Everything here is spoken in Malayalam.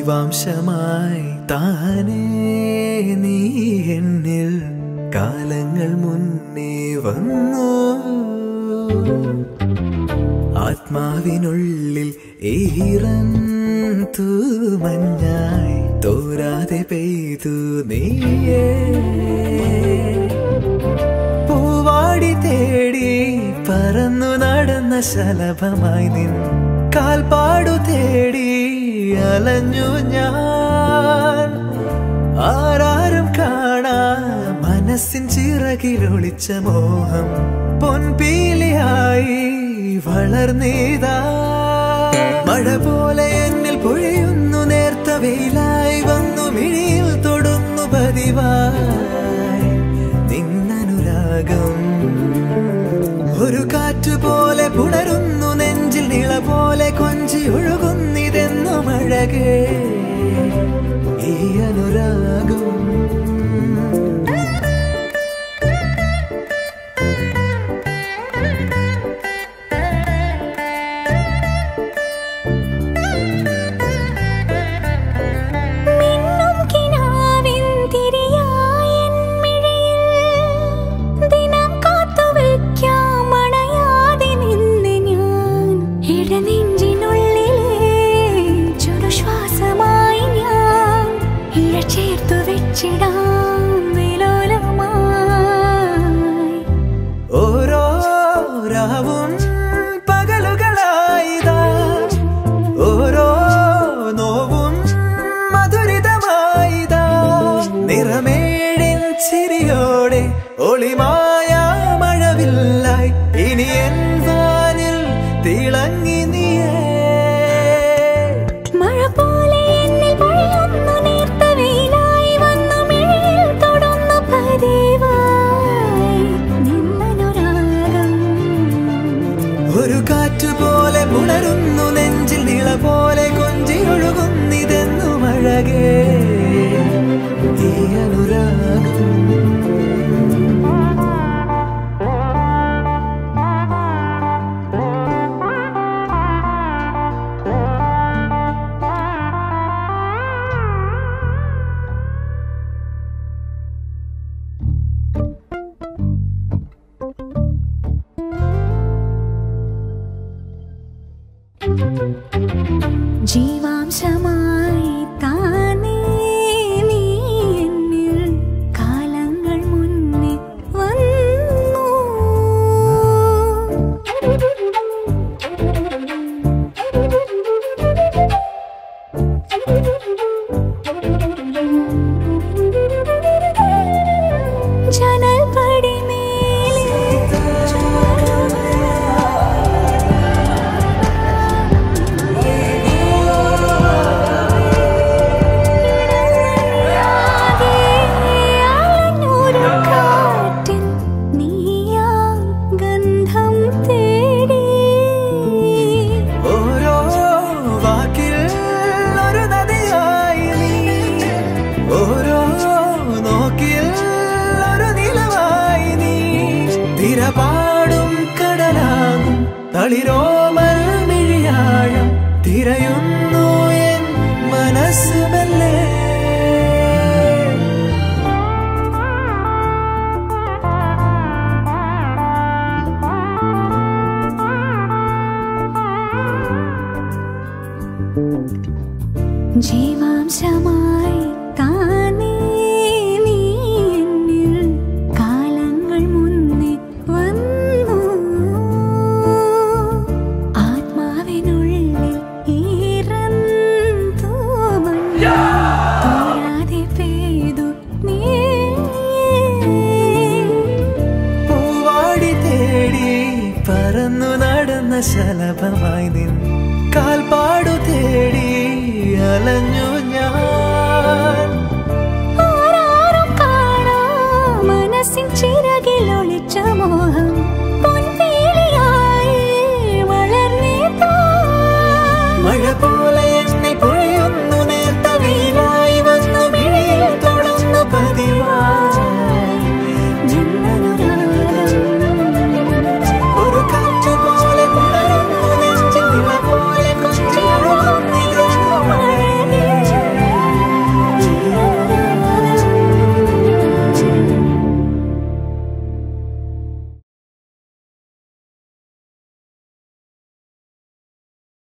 ജീവാംശമായി താനേ നീ എന്നിൽ കാലങ്ങൾ മുന്നേ വന്നു. ആത്മാവിനുള്ളിൽ ഈറൻ തൂമഞ്ഞായി തോരാതെ പെയ്തു നീയേ. പൂവാടി തേടി പറന്നു നടന്ന ശലഭമായി നിൻ കാൽപ്പാടു തേടി അലഞ്ഞു ഞാൻ. ആരാരും കാണാ മനസ്സിൻ ചിറകിലൊളിച്ച മോഹം പൊൻപീലിയായി വളർന്നീതാ. മഴ പോലെ എന്നിൽ പൊഴിയുന്നു, നേർത്ത വെയിലായി വന്നു മിഴിയിൽ തൊടുന്നു പതിവായി നിന്നനുരാഗം. ഒരു കാറ്റുപോലെ പുണരുന്നു നെഞ്ചിൽ, നിള പോലെ കൊഞ്ചി ഒഴുകുന്നിതെന്നും അഴകേ ഈ അനുരാഗം. ഓരോ രാവും പകലുകളായിതാ, ഓരോ നോവും മധുരിതമായിതാ. നിറമേഴിൻ ചിരിയോടെ ഒളിമായ മഴവില്ലായി ഇനി എൻ വാനിൽ തിളങ്ങി നീയേ. മഴ പോലെ എന്നിൽ പൊഴിയുന്നു, നേർത്ത വെയിലായി വന്നു മിഴിയിൽ തൊടുന്നു പതിവായി നിന്നനുരാഗം. ഒരു കാറ്റുപോലെ പുണരുന്നു നെഞ്ചിൽ, നിള പോലെ കൊഞ്ചി ഒഴുകുന്നിതെന്നും അഴകേ ഈ അനുരാഗം. ജീവാംശമായി താനേ നീ എന്നിൽ കാലങ്ങൾ മുന്നേ വന്നു. ജനൽ പടിമേലെ തിരപാടും കടലാകും തളിരോമൽ മിഴിയാഴം തിരയുന്നു എൻ മനസ്സുമല്ലേ. ജീവാംശമായി താനേ നീ എന്നിൽ കാലങ്ങൾ മുന്നേ വന്നു. ആത്മാവിനുള്ളിൽ ഈറൻ തൂമഞ്ഞാതെ പെയ്തു നീയേ. പൂവാടി തേടി പറന്നു നടന്ന ശലഭമായി നിൻ കാൽപ്പാടു തേടി അലഞ്ഞു ഞാൻ. ആരാരും കാണാ മനസ്സിൻ ചിറകിലൊളിച്ച മോഹം പൊൻപീലിയായി വളർന്നീതാ. മഴ പോലെ